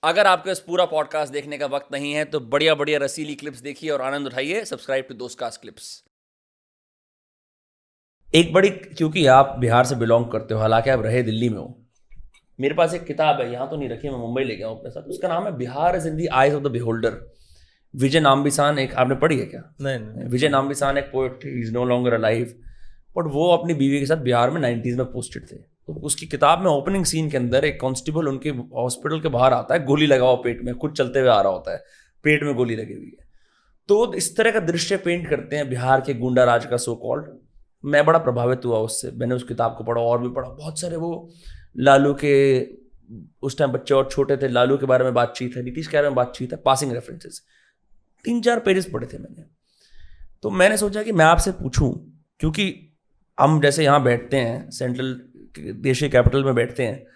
अगर आपके पास पूरा पॉडकास्ट देखने का वक्त नहीं है तो बढ़िया बढ़िया रसीली क्लिप्स देखिए और आनंद उठाइए। Subscribe to Dostcast clips. एक बड़ी, क्योंकि आप बिहार से बिलोंग करते हो, हालांकि आप रहे दिल्ली में हो, मेरे पास एक किताब है, यहाँ तो नहीं रखी, मैं मुंबई ले गया हूँ अपने साथ। उसका नाम है Bihar is in the eyes of the beholder. Vijay Nambisan, एक, आपने पढ़ी है क्या? नहीं। विजय नाम्बिसान एक poet, is no longer alive, but वो अपनी बीवी के साथ बिहार में 90s में पोस्टेड थे। तो उसकी किताब में ओपनिंग सीन के अंदर एक कांस्टेबल उनके हॉस्पिटल के बाहर आता है, गोली लगा हुआ पेट में, खुद चलते हुए आ रहा होता है, पेट में गोली लगी हुई है। तो इस तरह का दृश्य पेंट करते हैं बिहार के गुंडा राज का, सो कॉल्ड। मैं बड़ा प्रभावित हुआ उससे, मैंने उस किताब को पढ़ा और भी पढ़ा बहुत सारे। वो लालू के, उस टाइम बच्चे और छोटे थे, लालू के बारे में बातचीत है, नीतीश के बारे में बातचीत है, पासिंग रेफरेंसेस, 3-4 पेजेस पढ़े थे मैंने। तो मैंने सोचा कि मैं आपसे पूछूं, क्योंकि हम जैसे यहाँ बैठते हैं, सेंट्रल देशीय कैपिटल में बैठते हैं,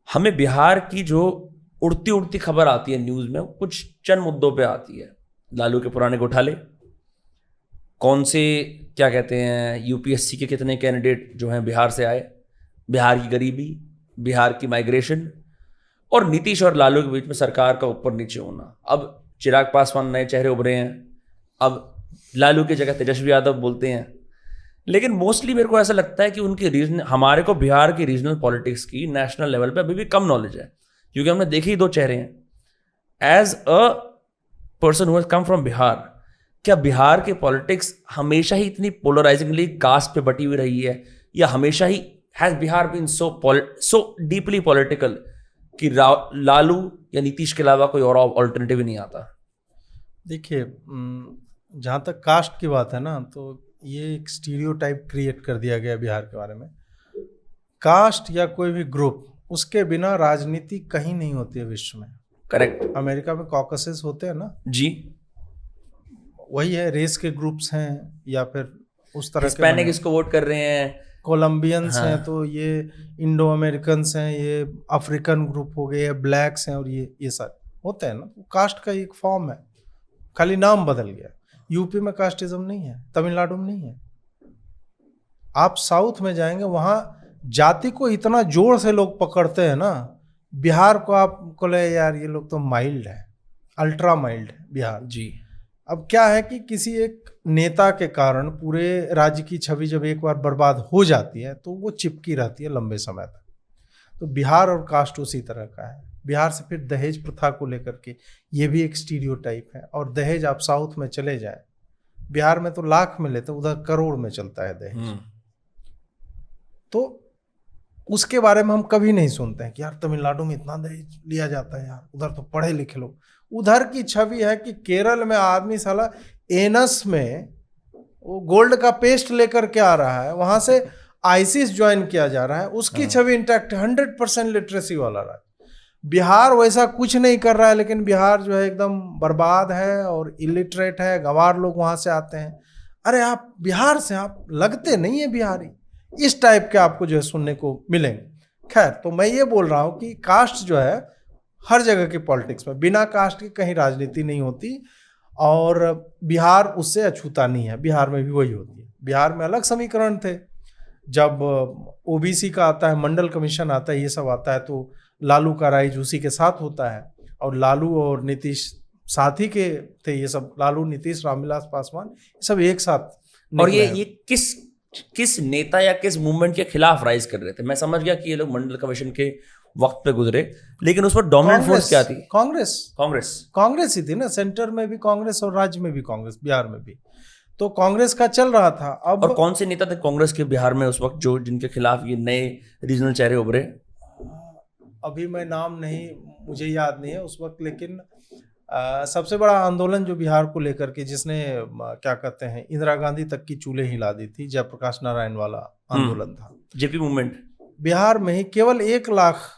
हमें बिहार की जो उड़ती उड़ती खबर आती है न्यूज़ में, कुछ चंद मुद्दों पे आती है। लालू के पुराने घोटाले, कौन से, क्या कहते हैं, यूपीएससी के कितने कैंडिडेट जो हैं बिहार से आए, बिहार की गरीबी, बिहार की माइग्रेशन, और नीतीश और लालू के बीच में सरकार का ऊपर नीचे होना। अब चिराग पासवान नए चेहरे उभरे हैं, अब लालू की जगह तेजस्वी यादव बोलते हैं। लेकिन मोस्टली मेरे को ऐसा लगता है कि उनकी रीजन, हमारे को बिहार की रीजनल पॉलिटिक्स की नेशनल लेवल पे अभी भी कम नॉलेज है, क्योंकि हमने देखे ही 2 चेहरे हैं। As a person who has come from Bihar, क्या बिहार के पॉलिटिक्स हमेशा ही इतनी पोलराइजिंगली कास्ट पे बटी हुई रही है, या हमेशा ही has Bihar been so deeply political कि लालू या नीतीश के अलावा कोई और ऑल्टरनेटिव ही नहीं आता? देखिए, जहाँ तक कास्ट की बात है ना, तो ये एक स्टीरियोटाइप क्रिएट कर दिया गया बिहार के बारे में। कास्ट या कोई भी ग्रुप, उसके बिना राजनीति कहीं नहीं होती है विश्व में। करेक्ट। अमेरिका में कॉकसेस होते हैं ना जी, वही है, रेस के ग्रुप्स हैं, या फिर उस तरह के हिस्पैनिक इसको वोट कर रहे हैं, कोलंबियंस हाँ। हैं, तो ये इंडो अमेरिकन्स हैं, ये अफ्रीकन ग्रुप हो गए, ब्लैक्स हैं, और ये सारे होते हैं ना। कास्ट का एक फॉर्म है, खाली नाम बदल गया। यूपी में कास्टिज्म नहीं है, तमिलनाडु में नहीं है। आप साउथ में जाएंगे, वहाँ जाति को इतना जोर से लोग पकड़ते हैं ना। बिहार को आपको ले यार, ये लोग तो माइल्ड है, अल्ट्रा माइल्ड है बिहार जी। अब क्या है कि किसी एक नेता के कारण पूरे राज्य की छवि जब एक बार बर्बाद हो जाती है तो वो चिपकी रहती है लंबे समय तक। तो बिहार और कास्ट उसी तरह का है। बिहार से फिर दहेज प्रथा को लेकर के ये भी एक स्टीरियोटाइप है। और दहेज आप साउथ में चले जाए, बिहार में तो लाख में लेते, उधर करोड़ में चलता है दहेज। तो उसके बारे में हम कभी नहीं सुनते हैं कि यार तमिलनाडु में इतना दहेज लिया जाता है, यार उधर तो पढ़े लिखे लोग। उधर की छवि है कि केरल में आदमी साला एनस में वो गोल्ड का पेस्ट लेकर के आ रहा है, वहां से आईसिस ज्वाइन किया जा रहा है, उसकी छवि इंटैक्ट, 100% लिटरेसी वाला रहा है। बिहार वैसा कुछ नहीं कर रहा है, लेकिन बिहार जो है एकदम बर्बाद है और इलिटरेट है, गंवार लोग वहां से आते हैं। अरे आप बिहार से, आप लगते नहीं है बिहारी, इस टाइप के आपको जो है सुनने को मिलेंगे। खैर, तो मैं ये बोल रहा हूँ कि कास्ट जो है हर जगह की पॉलिटिक्स में, बिना कास्ट के कहीं राजनीति नहीं होती, और बिहार उससे अछूता नहीं है। बिहार में भी वही होती है। बिहार में अलग समीकरण थे, जब ओबीसी का आता है, मंडल कमीशन आता है, ये सब आता है, तो लालू का राइज उसी के साथ होता है। और लालू और नीतीश साथी के थे, ये सब लालू, नीतीश, रामविलास पासवान, सब एक साथ। और ये किस नेता या किस मूवमेंट के खिलाफ राइज कर रहे थे? मैं समझ गया कि ये लोग मंडल कमीशन के वक्त पे गुजरे, लेकिन उस पर डोमिनेंट फोर्स क्या थी? कांग्रेस ही थी ना, सेंटर में भी कांग्रेस और राज्य में भी कांग्रेस, बिहार में भी तो कांग्रेस का चल रहा था। अब और कौन से नेता थे कांग्रेस के बिहार में उस वक्त, जो जिनके खिलाफ ये नए रीजनल चेहरे उभरे? अभी मैं नाम नहीं, मुझे याद नहीं है उस वक्त, लेकिन सबसे बड़ा आंदोलन जो बिहार को लेकर के, जिसने क्या कहते हैं, इंदिरा गांधी तक की चूल्हे हिला दी थी, जयप्रकाश नारायण वाला आंदोलन था, जेपी मूवमेंट। बिहार में ही केवल 1 लाख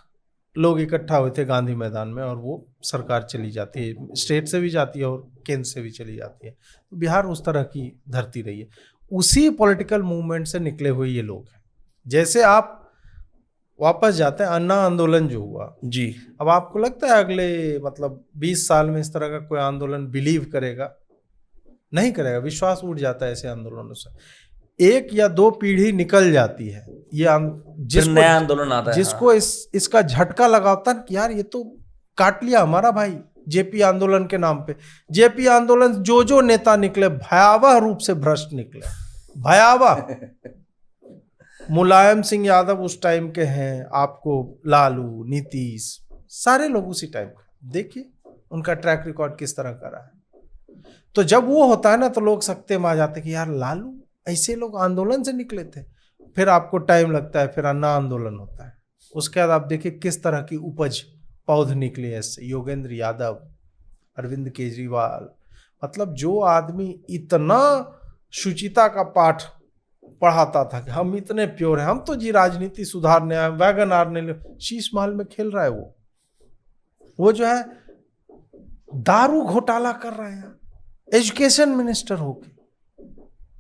लोग इकट्ठा हुए थे गांधी मैदान में, और वो सरकार चली जाती है, स्टेट से भी जाती है और केंद्र से भी चली जाती है। तो बिहार उस तरह की धरती रही है। उसी पॉलिटिकल मूवमेंट से निकले हुए ये लोग हैं। जैसे आप वापस जाते हैं, अन्ना आंदोलन जो हुआ जी, अब आपको लगता है अगले 20 साल में इस तरह का कोई आंदोलन बिलीव करेगा? नहीं करेगा, विश्वास उठ जाता है ऐसे आंदोलनों से। 1 या 2 पीढ़ी निकल जाती है, ये जिसको नया आंदोलन आता है, जिसको इसका झटका लगा होता है कि यार ये तो काट लिया हमारा भाई जेपी आंदोलन के नाम पे। जेपी आंदोलन जो नेता निकले भयावह रूप से भ्रष्ट निकले, भयावह। मुलायम सिंह यादव उस टाइम के हैं, आपको लालू, नीतीश, सारे लोग उसी टाइम के। देखिए उनका ट्रैक रिकॉर्ड किस तरह का रहा है। तो जब वो होता है ना तो लोग सकते में आ जाते कि यार लालू, ऐसे लोग आंदोलन से निकले थे। फिर आपको टाइम लगता है, फिर अन्ना आंदोलन होता है, उसके बाद आप देखिए किस तरह की उपज पौध निकली है इससे। योगेंद्र यादव, अरविंद केजरीवाल, मतलब जो आदमी इतना शुचिता का पाठ पढ़ाता था कि हम इतने प्योर हैं, हम तो जी राजनीति सुधारने आए, वैगन आर ने, शीश महल में खेल रहा है वो जो है दारू घोटाला कर रहा है एजुकेशन मिनिस्टर होके।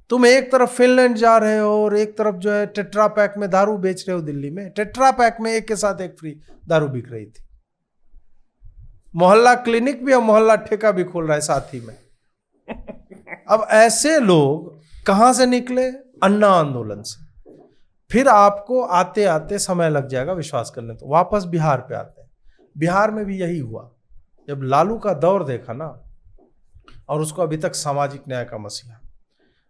तुम एक तरफ फिनलैंड जा रहे हो और एक तरफ जो है टेट्रा पैक में दारू बेच रहे हो। दिल्ली में टेट्रा पैक में एक के साथ एक फ्री दारू बिक रही थी। मोहल्ला क्लिनिक भी और मोहल्ला ठेका भी खोल रहा है साथ ही में। अब ऐसे लोग कहां से निकले? अन्ना आंदोलन से। फिर आपको आते आते समय लग जाएगा विश्वास करने। तो वापस बिहार पे आते हैं। बिहार में भी यही हुआ। जब लालू का दौर देखा ना, और उसको अभी तक सामाजिक न्याय का मसीहा,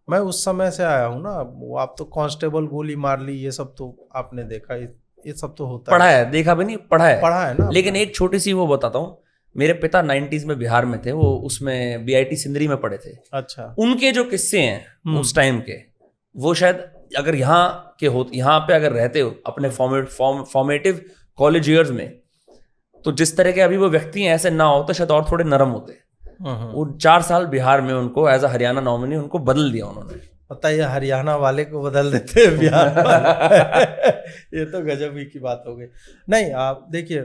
मैं उस समय से आया हूं ना। वो आप तो कांस्टेबल गोली मार ली, ये सब तो आपने देखा, ये सब तो होता पढ़ा है, देखा भी नहीं, पढ़ा है ना। लेकिन एक छोटी सी वो बताता हूँ। मेरे पिता 90s में बिहार में थे, वो उसमें बीआईटी सिंदरी में पढ़े थे। अच्छा। उनके जो किस्से हैं उस टाइम के, वो शायद अगर यहाँ के हो, यहाँ पे अगर रहते हो अपने फॉर्मेटिव कॉलेज ईयर्स में, तो जिस तरह के अभी वो व्यक्ति हैं ऐसे ना होते, शायद और थोड़े नरम होते। वो 4 साल बिहार में उनको एज अ हरियाणा नॉमिनी उनको बदल दिया उन्होंने। पता है, हरियाणा वाले को बदल देते हैं बिहार। ये तो गजब ही की बात हो गई। नहीं, आप देखिए,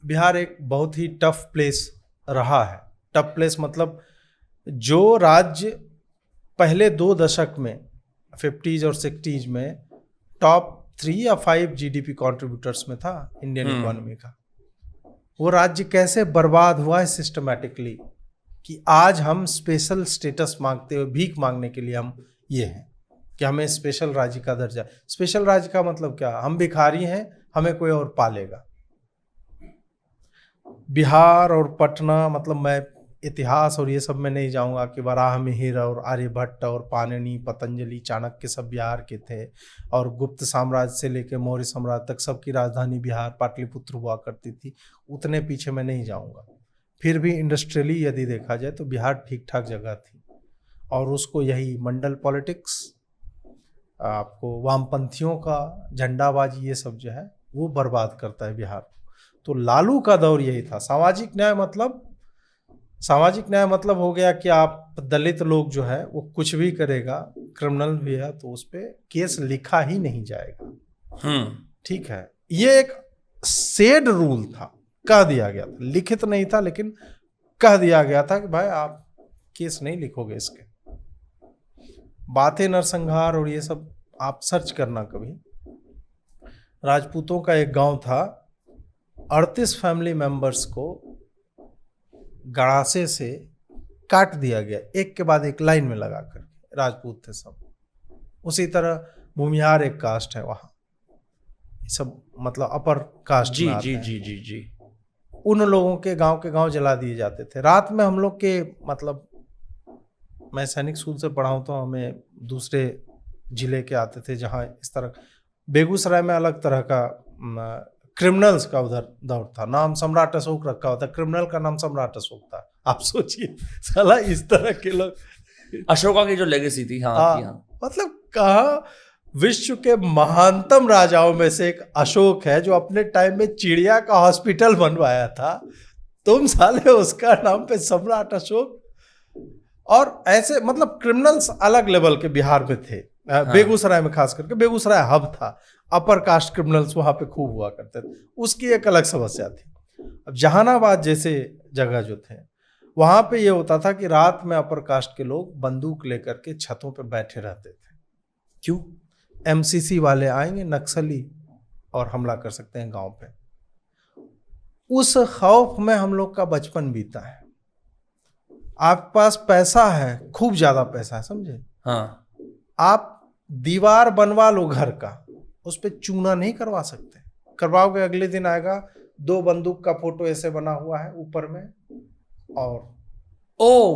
बिहार एक बहुत ही टफ प्लेस रहा है। टफ प्लेस मतलब जो राज्य पहले 2 दशक में 50s और 60s में टॉप 3 या 5 जीडीपी कंट्रीब्यूटर्स में था इंडियन इकोनॉमी का, वो राज्य कैसे बर्बाद हुआ है सिस्टमैटिकली, कि आज हम स्पेशल स्टेटस मांगते हुए, भीख मांगने के लिए हम ये हैं कि हमें स्पेशल राज्य का दर्जा। स्पेशल राज्य का मतलब क्या? हम भिखारी हैं, हमें कोई और पालेगा। बिहार और पटना, मतलब मैं इतिहास और ये सब में नहीं जाऊंगा कि वराह मिहिर और आर्यभट्ट और पाणिनि, पतंजलि, चाणक्य सब बिहार के थे, और गुप्त साम्राज्य से लेकर मौर्य साम्राज्य तक सबकी राजधानी बिहार पाटलिपुत्र हुआ करती थी। उतने पीछे मैं नहीं जाऊंगा। फिर भी इंडस्ट्रियली यदि देखा जाए तो बिहार ठीक ठाक जगह थी, और उसको यही मंडल पॉलिटिक्स, आपको वामपंथियों का झंडाबाजी, ये सब जो है वो बर्बाद करता है बिहार। तो लालू का दौर यही था। सामाजिक न्याय मतलब हो गया कि आप दलित लोग जो है वो कुछ भी करेगा, क्रिमिनल भी है तो उस पर केस लिखा ही नहीं जाएगा। ठीक है, ये एक सेड रूल था, कह दिया गया था, लिखित नहीं था लेकिन कह दिया गया था कि भाई आप केस नहीं लिखोगे इसके। बातें नरसंहार और ये सब आप सर्च करना कभी। राजपूतों का एक गांव था, 38 फैमिली मेंबर्स को गड़ासे से काट दिया गया, एक के बाद एक लाइन में लगा कर। राजपूत थे सब। उसी तरह भूमिहार एक कास्ट है वहाँ, सब मतलब अपर कास्ट में आते हैं। जी। उन लोगों के गांव जला दिए जाते थे रात में। हम लोग के मतलब, मैं सैनिक स्कूल से पढ़ा हूँ तो हमें दूसरे जिले के आते थे जहाँ इस तरह। बेगूसराय में अलग तरह का क्रिमिनल्स का उधर दौर था, नाम सम्राट अशोक रखा होता, क्रिमिनल का नाम सम्राट अशोक था। आप सोचिए साला इस तरह के लोग। अशोका की जो लेगेसी थी, हाँ। मतलब कहा विश्व के महानतम राजाओं में से एक अशोक है जो अपने टाइम में चिड़िया का हॉस्पिटल बनवाया था, तुम साले उसका नाम पे सम्राट अशोक। और ऐसे मतलब क्रिमिनल्स अलग लेवल के बिहार में थे। बेगूसराय में खास करके, बेगूसराय हब था, अपर कास्ट क्रिमिनल्स वहां पे खूब हुआ करते थे, उसकी एक अलग समस्या थी। अब जहानाबाद जैसे जगह जो थे वहां पे ये होता था कि रात में अपर कास्ट के लोग बंदूक लेकर के छतों पे बैठे रहते थे। क्यों? एमसीसी वाले आएंगे, नक्सली, और हमला कर सकते हैं गांव पे। उस खौफ में हम लोग का बचपन बीता है। आपके पास पैसा है, खूब ज्यादा पैसा है, समझे? हाँ। आप दीवार बनवा लो घर का, उस पे चूना नहीं करवा सकते। करवाओगे अगले दिन आएगा 2 बंदूक का फोटो ऐसे बना हुआ है ऊपर में, और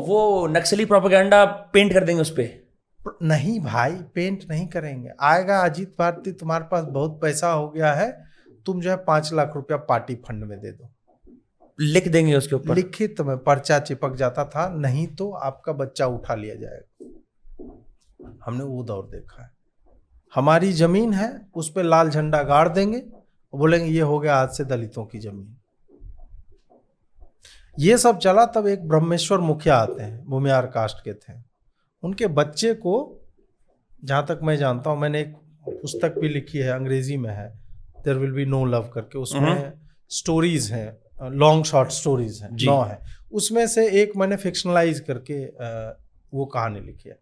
वो नक्सली प्रोपेगेंडा पेंट कर देंगे उस पे? नहीं भाई, पेंट नहीं करेंगे। आएगा अजीत भारती, तुम्हारे पास बहुत पैसा हो गया है, तुम जो है 5 लाख रुपया पार्टी फंड में दे दो, लिख देंगे उसके ऊपर। लिखित में पर्चा चिपक जाता था, नहीं तो आपका बच्चा उठा लिया जाएगा। हमने वो दौर देखा है। हमारी जमीन है, उस पे लाल झंडा गाड़ देंगे और बोलेंगे ये हो गया आज से दलितों की जमीन। ये सब चला। तब एक ब्रह्मेश्वर मुखिया आते हैं, भूमिहार कास्ट के थे। उनके बच्चे को, जहाँ तक मैं जानता हूँ, मैंने एक पुस्तक भी लिखी है, अंग्रेजी में है, there will be no love करके। उसमें स्टोरीज हैं, लॉन्ग शॉर्ट स्टोरीज हैं, 9 है। उसमें से एक मैंने फिक्शनलाइज करके वो कहानी लिखी है।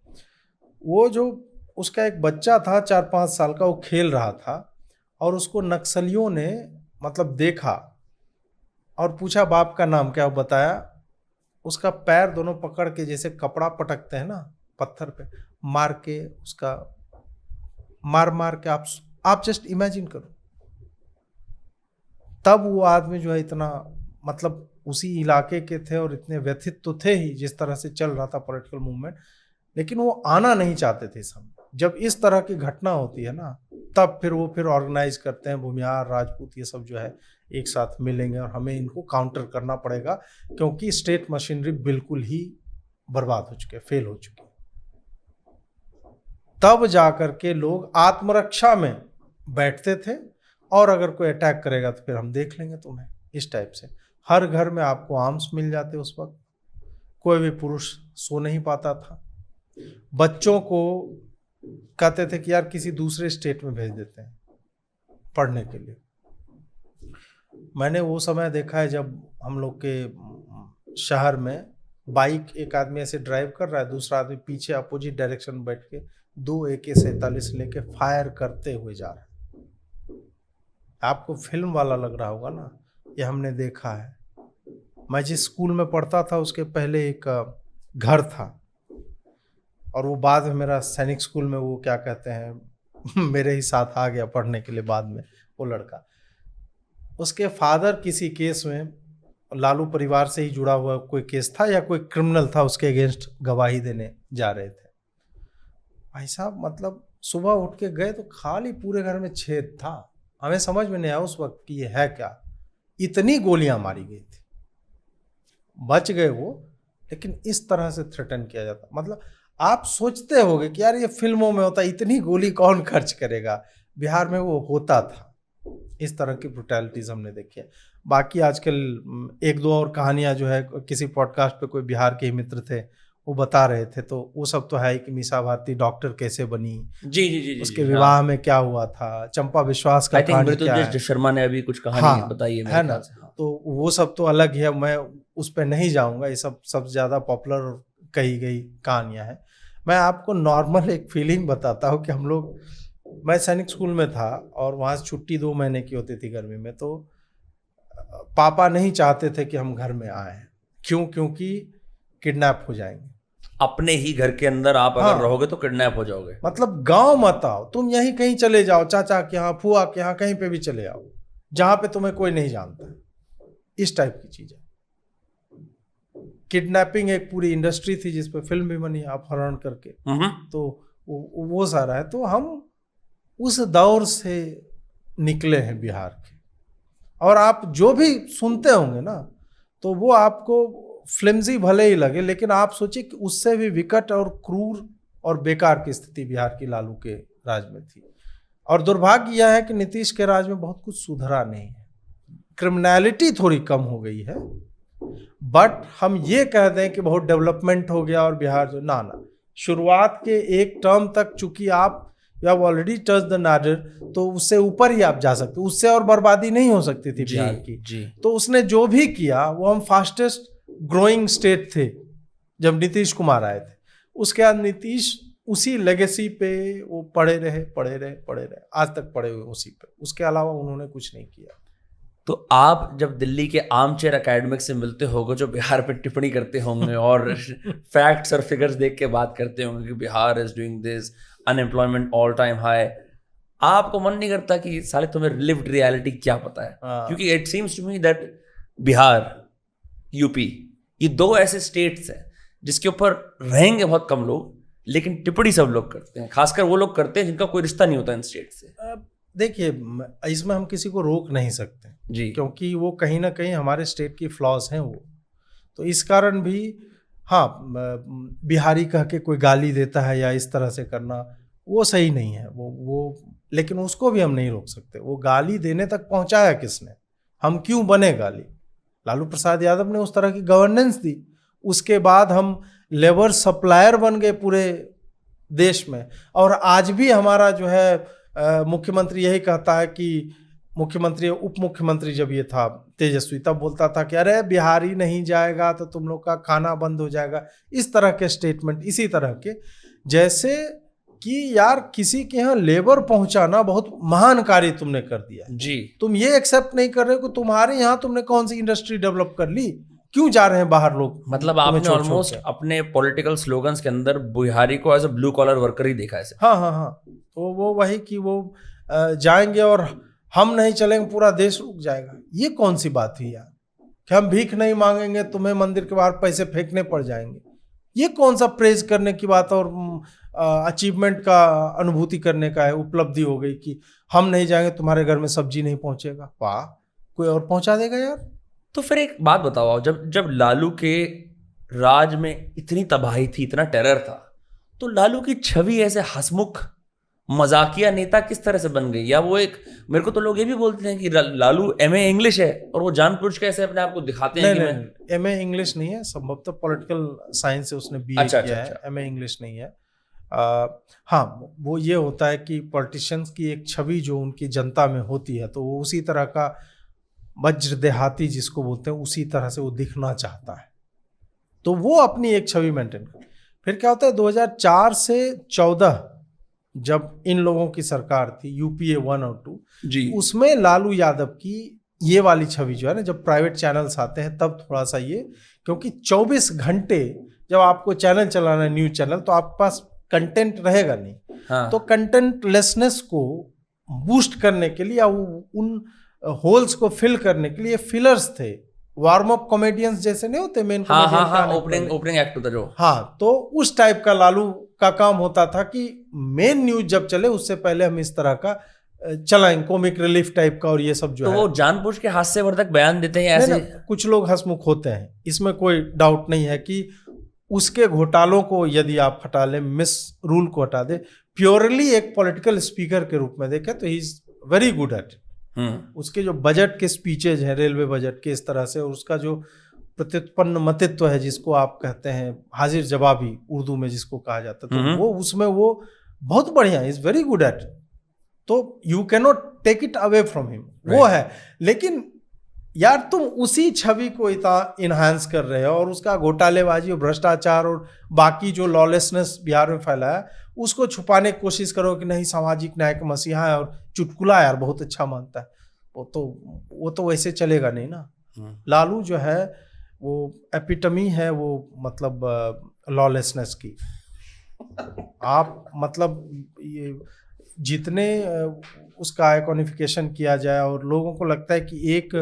वो जो उसका एक बच्चा था 4-5 साल का, वो खेल रहा था और उसको नक्सलियों ने मतलब देखा और पूछा बाप का नाम क्या, बताया। उसका पैर दोनों पकड़ के, जैसे कपड़ा पटकते हैं ना पत्थर पे, मार के उसका मार के, आप जस्ट इमेजिन करो। तब वो आदमी जो है इतना, मतलब उसी इलाके के थे और इतने व्यथित तो थे ही जिस तरह से चल रहा था पॉलिटिकल मूवमेंट, लेकिन वो आना नहीं चाहते थे सब। जब इस तरह की घटना होती है ना, तब फिर ऑर्गेनाइज करते हैं, भूमिहार, राजपूत, ये सब जो है एक साथ मिलेंगे और हमें इनको काउंटर करना पड़ेगा, क्योंकि स्टेट मशीनरी बिल्कुल ही बर्बाद हो चुके, फेल हो चुके। तब जाकर के लोग आत्मरक्षा में बैठते थे, और अगर कोई अटैक करेगा तो फिर हम देख लेंगे तुम्हें, इस टाइप से। हर घर में आपको आर्म्स मिल जाते उस वक्त, कोई भी पुरुष सो नहीं पाता था। बच्चों को कहते थे कि यार किसी दूसरे स्टेट में भेज देते हैं पढ़ने के लिए। मैंने वो समय देखा है जब हम लोग के शहर में बाइक, एक आदमी ऐसे ड्राइव कर रहा है, दूसरा आदमी पीछे अपोजिट डायरेक्शन में बैठ के 2 AK-47 लेके फायर करते हुए जा रहा है। आपको फिल्म वाला लग रहा होगा ना, ये हमने देखा है। मैं जिस स्कूल में पढ़ता था उसके पहले एक घर था, और वो बाद में मेरा सैनिक स्कूल में, वो क्या कहते हैं, मेरे ही साथ आ गया पढ़ने के लिए बाद में वो लड़का। उसके फादर किसी केस में, लालू परिवार से ही जुड़ा हुआ कोई केस था या कोई क्रिमिनल था, उसके अगेंस्ट गवाही देने जा रहे थे। भाई साहब, मतलब सुबह उठ के गए तो खाली पूरे घर में छेद था। हमें समझ में नहीं आया उस वक्त कि ये है क्या। इतनी गोलियां मारी गई थी, बच गए वो, लेकिन इस तरह से थ्रेटन किया जाता। मतलब आप सोचते होगे कि यार ये फिल्मों में होता, इतनी गोली कौन खर्च करेगा। बिहार में वो होता था। इस तरह की ब्रुटैलिटीज हमने देखी है। बाकी आजकल 1-2 और कहानियां जो है, किसी पॉडकास्ट पे कोई बिहार के ही मित्र थे, वो बता रहे थे, तो वो सब तो है कि मीसा भारती डॉक्टर कैसे बनी, जी, उसके विवाह में क्या हुआ था, चंपा विश्वास का कहानी क्या है। शर्मा ने अभी कुछ कहानी बताई है ना, तो वो सब तो अलग है, मैं उस पर नहीं जाऊंगा। ये सब सबसे ज्यादा पॉपुलर कही गई कहानियां हैं। मैं आपको नॉर्मल एक फीलिंग बताता हूँ कि हम लोग, मैं सैनिक स्कूल में था और वहाँ से छुट्टी 2 महीने की होती थी गर्मी में, तो पापा नहीं चाहते थे कि हम घर में आए। क्यों? क्योंकि किडनैप हो जाएंगे। अपने ही घर के अंदर आप अगर रहोगे तो किडनैप हो जाओगे। मतलब गांव मत आओ, तुम यहीं कहीं चले जाओ, चाचा के यहाँ, फुआ के यहाँ, कहीं पे भी चले आओ जहाँ पे तुम्हें कोई नहीं जानता। इस टाइप की चीज़ है। किडनैपिंग एक पूरी इंडस्ट्री थी जिस पे फिल्म भी बनी, अपहरण करके। तो वो सारा है। तो हम उस दौर से निकले हैं बिहार के, और आप जो भी सुनते होंगे ना, तो वो आपको फ्लिम्जी भले ही लगे, लेकिन आप सोचिए कि उससे भी विकट और क्रूर और बेकार की स्थिति बिहार की लालू के राज में थी। और दुर्भाग्य यह है कि नीतीश के राज में बहुत कुछ सुधरा नहीं है। क्रिमिनलिटी थोड़ी कम हो गई है, बट हम ये कह दें कि बहुत डेवलपमेंट हो गया और बिहार जो, ना, शुरुआत के एक टर्म तक चूंकि आप you have already touch the Nadar, तो उससे ऊपर ही आप जा सकते, उससे और बर्बादी नहीं हो सकती थी बिहार की। तो उसने जो भी किया, वो हम फास्टेस्ट ग्रोइंग स्टेट थे जब नीतीश कुमार आए थे। उसके बाद नीतीश उसी लेगेसी पे वो पड़े रहे, आज तक पड़े हुए उसी पे। उसके अलावा उन्होंने कुछ नहीं किया। तो आप जब दिल्ली के आर्मचेयर एकेडमिक से मिलते होगे, जो बिहार पे टिप्पणी करते होंगे और फैक्ट्स और फिगर्स देख के बात करते होंगे कि Bihar is doing this, unemployment all time high, आपको मन नहीं करता कि साले तुम्हें लिव्ड रियलिटी क्या पता है? क्योंकि it seems to me that Bihar, UP, ये दो ऐसे स्टेट्स हैं जिसके ऊपर रहेंगे बहुत कम लोग, लेकिन टिप्पणी सब लोग करते हैं, खासकर वो लोग करते हैं जिनका कोई रिश्ता नहीं होता इन स्टेट से। देखिए, इसमें हम किसी को रोक नहीं सकते जी, क्योंकि वो कहीं ना कहीं हमारे स्टेट की फ्लॉज हैं वो, तो इस कारण भी हाँ, बिहारी कह के कोई गाली देता है या इस तरह से करना वो सही नहीं है, वो लेकिन उसको भी हम नहीं रोक सकते। वो गाली देने तक पहुंचाया किसने, हम क्यों बने गाली? लालू प्रसाद यादव ने उस तरह की गवर्नेंस दी, उसके बाद हम लेबर सप्लायर बन गए पूरे देश में। और आज भी हमारा जो है मुख्यमंत्री यही कहता है कि मुख्यमंत्री, उप मुख्यमंत्री जब ये था तेजस्वी, तब बोलता था कि अरे बिहारी नहीं जाएगा तो तुम लोग का खाना बंद हो जाएगा। इस तरह के स्टेटमेंट, इसी तरह के, जैसे कि यार किसी के यहाँ लेबर पहुंचाना बहुत महान कार्य तुमने कर दिया जी। तुम ये एक्सेप्ट नहीं कर रहे हो कि तुम्हारे यहाँ तुमने कौन सी इंडस्ट्री डेवलप कर ली, क्यों जा रहे हैं बाहर लोग? मतलब आपने ऑलमोस्ट अपने पॉलिटिकल स्लोगन्स के अंदर बिहारी को as a blue collar worker ही देखा है। हाँ हाँ हाँ, तो वो वही कि वो जाएंगे और हम नहीं चलेंगे पूरा देश रुक जाएगा। ये कौन सी बात हुई यार कि हम भीख नहीं मांगेंगे तुम्हें मंदिर के बाहर पैसे फेंकने पड़ जाएंगे? ये कौन सा प्रेज करने की बात और अचीवमेंट का अनुभूति करने का है? उपलब्धि हो गई कि हम नहीं जाएंगे तुम्हारे घर में सब्जी नहीं पहुंचेगा, वाह, कोई और पहुंचा देगा यार। तो फिर एक बात बताओ, जब लालू के राज में इतनी तबाही थी, इतना टेरर था, तो लालू की छवि ऐसे हंसमुख मजाकिया नेता किस तरह से बन गई? या वो एक, मेरे को तो लोग ये भी बोलते हैं कि लालू MA इंग्लिश है और वो जानबूझ के ऐसे अपने आप को दिखाते हैं कि मैं MA इंग्लिश नहीं है, संभवतः पॉलिटिकल साइंस से उसने BA किया है, MA इंग्लिश नहीं है। हाँ, वो ये होता है कि पॉलिटिशियंस की एक छवि जो उनकी जनता में होती है, तो वो उसी तरह का वज्र देहाती जिसको बोलते हैं, उसी तरह से वो दिखना चाहता है, तो वो अपनी एक छवि मेंटेन कर। फिर क्या होता है, 2004 से 14 जब इन लोगों की सरकार थी, UPA 1 और 2 जी, उसमें लालू यादव की ये वाली छवि जो है ना, जब प्राइवेट चैनल्स आते हैं तब थोड़ा सा ये, क्योंकि 24 घंटे जब आपको चैनल चलाना है, न्यूज चैनल, तो आपके पास कंटेंट रहेगा नहीं। हाँ। तो कंटेंट लेसनेस को बूस्ट करने के लिए या उन होल्स को फिल करने के लिए फिलर्स थे, वार्म अप कॉमेडियंस जैसे नहीं होते मेन ओपनिंग एक्ट होता जो, हाँ, तो उस टाइप का लालू का काम होता था कि मेन न्यूज जब चले उससे पहले हम इस तरह का चलाएं, कॉमिक रिलीफ टाइप का, और ये सब जो तो है। वो जानबूझ के हास्यवर्धक बयान देते हैं ऐसे? कुछ लोग हंसमुख होते हैं, इसमें कोई डाउट नहीं है कि उसके घोटालों को यदि आप हटा लें, मिस रूल को हटा दे, प्योरली एक पॉलिटिकल स्पीकर के रूप में देखें तो he is very good eight. उसके जो बजट के स्पीचेज हैं, रेलवे बजट के, इस तरह से, और उसका जो प्रत्युत्पन्न मतित्व है जिसको आप कहते हैं, हाजिर जवाबी उर्दू में जिसको कहा जाता है, तो वो उसमें वो बहुत बढ़िया, इज वेरी गुड एट। तो you can not take it away from him, वो है। लेकिन यार तुम उसी छवि को इतना इन्हांस कर रहे हो और उसका घोटालेबाजी और भ्रष्टाचार और बाकी जो लॉलेसनेस बिहार में फैला है उसको छुपाने की कोशिश करो कि नहीं सामाजिक न्याय का मसीहा है और चुटकुला यार बहुत अच्छा मानता है, वो तो वैसे चलेगा नहीं ना। लालू जो है वो एपिटमी है, वो मतलब लॉलेसनेस की। आप मतलब ये जितने उसका आइकॉनिफिकेशन किया जाए और लोगों को लगता है कि एक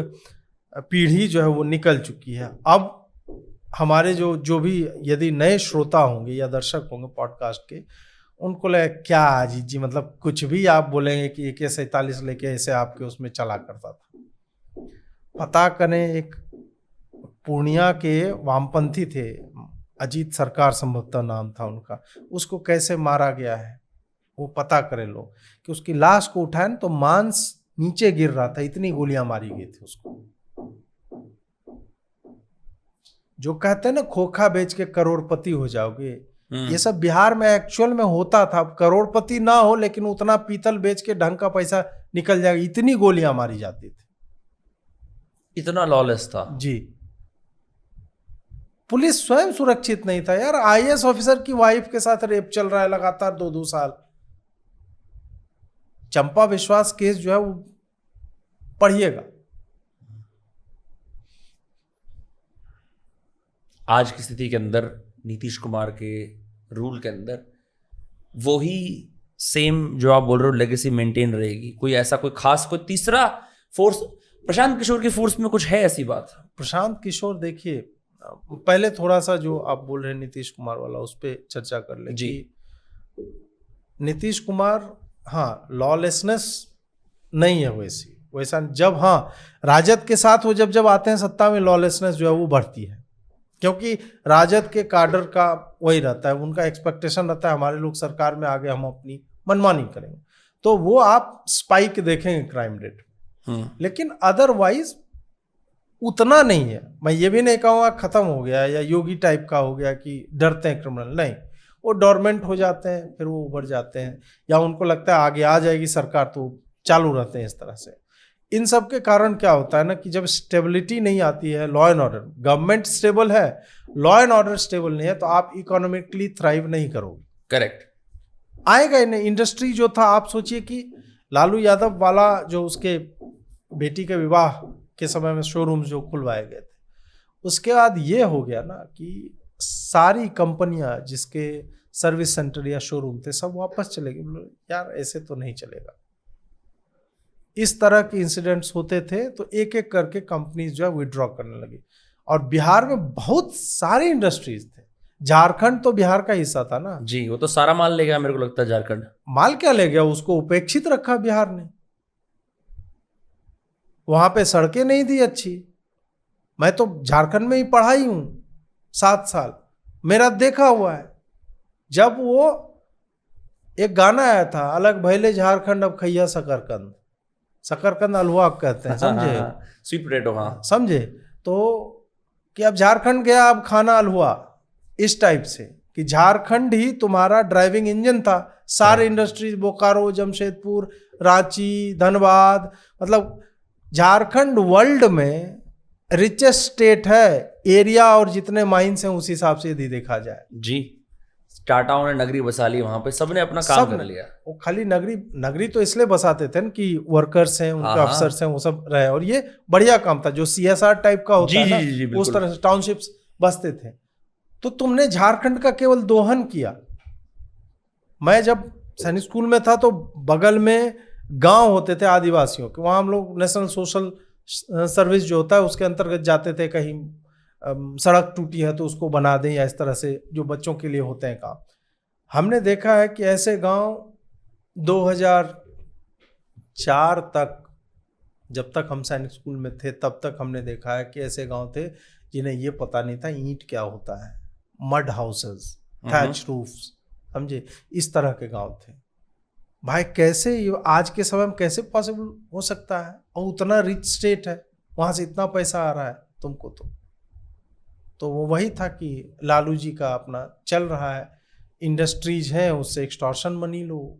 पीढ़ी जो है वो निकल चुकी है, अब हमारे जो भी यदि नए श्रोता होंगे या दर्शक होंगे पॉडकास्ट के, उनको लगे क्या अजीत जी, मतलब कुछ भी आप बोलेंगे कि AK-47 लेके ऐसे आपके उसमें चला करता था। पता करें, एक पूर्णिया के वामपंथी थे, अजीत सरकार संभवतः नाम था उनका, उसको कैसे मारा गया है वो पता करें लोग, कि उसकी लाश को उठाएं तो मांस नीचे गिर रहा था, इतनी गोलियां मारी गई थी उसको। जो कहते हैं ना खोखा बेच के करोड़पति हो जाओगे, ये सब बिहार में एक्चुअल में होता था। करोड़पति ना हो लेकिन उतना पीतल बेच के ढंग का पैसा निकल जाएगा, इतनी गोलियां मारी जाती थी, इतना लॉलेस था जी। पुलिस स्वयं सुरक्षित नहीं था यार। IAS ऑफिसर की वाइफ के साथ रेप चल रहा है लगातार 2-2 साल। चंपा विश्वास केस जो है वो पढ़िएगा। आज की स्थिति के अंदर नीतीश कुमार के रूल के अंदर वो ही सेम जो आप बोल रहे हो लेगेसी मेंटेन रहेगी? कोई ऐसा कोई खास कोई तीसरा फोर्स प्रशांत किशोर की फोर्स में कुछ है ऐसी बात? प्रशांत किशोर देखिए, पहले थोड़ा सा जो आप बोल रहे हैं नीतीश कुमार वाला उस पर चर्चा कर ले जी। कि नीतीश कुमार, हाँ, लॉलेसनेस नहीं है वैसा जब, हाँ, राजद के साथ वो जब आते हैं सत्ता में, लॉलेसनेस जो है वो बढ़ती है, क्योंकि राजद के काडर का वही रहता है, उनका एक्सपेक्टेशन रहता है हमारे लोग सरकार में आ गए हम अपनी मनमानी करेंगे, तो वो आप स्पाइक देखेंगे क्राइम रेट। लेकिन अदरवाइज उतना नहीं है। मैं ये भी नहीं कहूँगा खत्म हो गया या योगी टाइप का हो गया कि डरते हैं क्रिमिनल, नहीं, वो डोरमेंट हो जाते हैं, फिर वो उभर जाते हैं, या उनको लगता है आगे आ जाएगी सरकार तो चालू रहते हैं इस तरह से। इन सब के कारण क्या होता है ना कि जब स्टेबिलिटी नहीं आती है, law and order, government stable है, लॉ एंड ऑर्डर स्टेबल नहीं है, तो आप इकोनॉमिकली थ्राइव नहीं करोगे। करेक्ट। आएगा ही नहीं। इंडस्ट्री जो था, आप सोचिए कि लालू यादव वाला जो उसके बेटी के विवाह के समय में शोरूम्स जो खुलवाए गए थे, उसके बाद ये हो गया ना कि सारी कंपनियां जिसके सर्विस सेंटर या शोरूम थे सब वापस चले गए। बोले यार ऐसे तो नहीं चलेगा। इस तरह के इंसिडेंट्स होते थे, तो एक एक करके कंपनीज जो है विड्रॉ करने लगी। और बिहार में बहुत सारे इंडस्ट्रीज थे। झारखंड तो बिहार का हिस्सा था ना जी, वो तो सारा माल ले गया मेरे को लगता है झारखंड। माल क्या ले गया, उसको उपेक्षित रखा बिहार ने। वहां पे सड़कें नहीं थी अच्छी। मैं तो झारखंड में ही पढ़ा ही हूं 7 साल, मेरा देखा हुआ है। जब वो एक गाना आया था, अलग भैले झारखंड अब खैया शकरकंद, शकरकंद अलवा कहते हैं, समझे? स्वीट पोटैटो, हाँ समझे? तो कि अब झारखंड गया अब खाना अलहुआ, इस टाइप से कि झारखंड ही तुम्हारा ड्राइविंग इंजन था। सारे इंडस्ट्रीज, बोकारो, जमशेदपुर, रांची, धनबाद, मतलब झारखंड वर्ल्ड में रिचेस्ट स्टेट है। एरिया और जितने माइंस हैं उस हिसाब से यदि देखा जाए जी। टाटाओं ने नगरी बसा ली वहां पे, सबने अपना काम कर लिया। वो खाली नगरी तो इसलिए बसाते थे ना कि वर्कर्स हैं, उनके अफसर्स हैं, वो सब रहे। और ये बढ़िया काम था, जो CSR टाइप का होता है ना, उस तरह से टाउनशिप्स बसते थे। तो तुमने झारखंड का केवल दोहन किया। मैं जब सैनिक स्कूल में था तो बगल में गांव होते थे आदिवासियों के, वहाँ हम लोग नेशनल सोशल सर्विस जो होता है उसके अंतर्गत जाते थे। कहीं सड़क टूटी है तो उसको बना दें, या इस तरह से जो बच्चों के लिए होते हैं काम। हमने देखा है कि ऐसे गांव 2004 तक, जब तक हम सैनिक स्कूल में थे तब तक हमने देखा है कि ऐसे गांव थे जिन्हें ये पता नहीं था ईंट क्या होता है, मड हाउसेस, थैच रूफ्स, समझे? इस तरह के गांव थे। भाई कैसे ये आज के समय में कैसे पॉसिबल हो सकता है? और उतना रिच स्टेट है, वहां से इतना पैसा आ रहा है तुमको। तो वो वही था कि लालू जी का अपना चल रहा है, इंडस्ट्रीज हैं, उससे एक्सटॉर्शन मनी लो,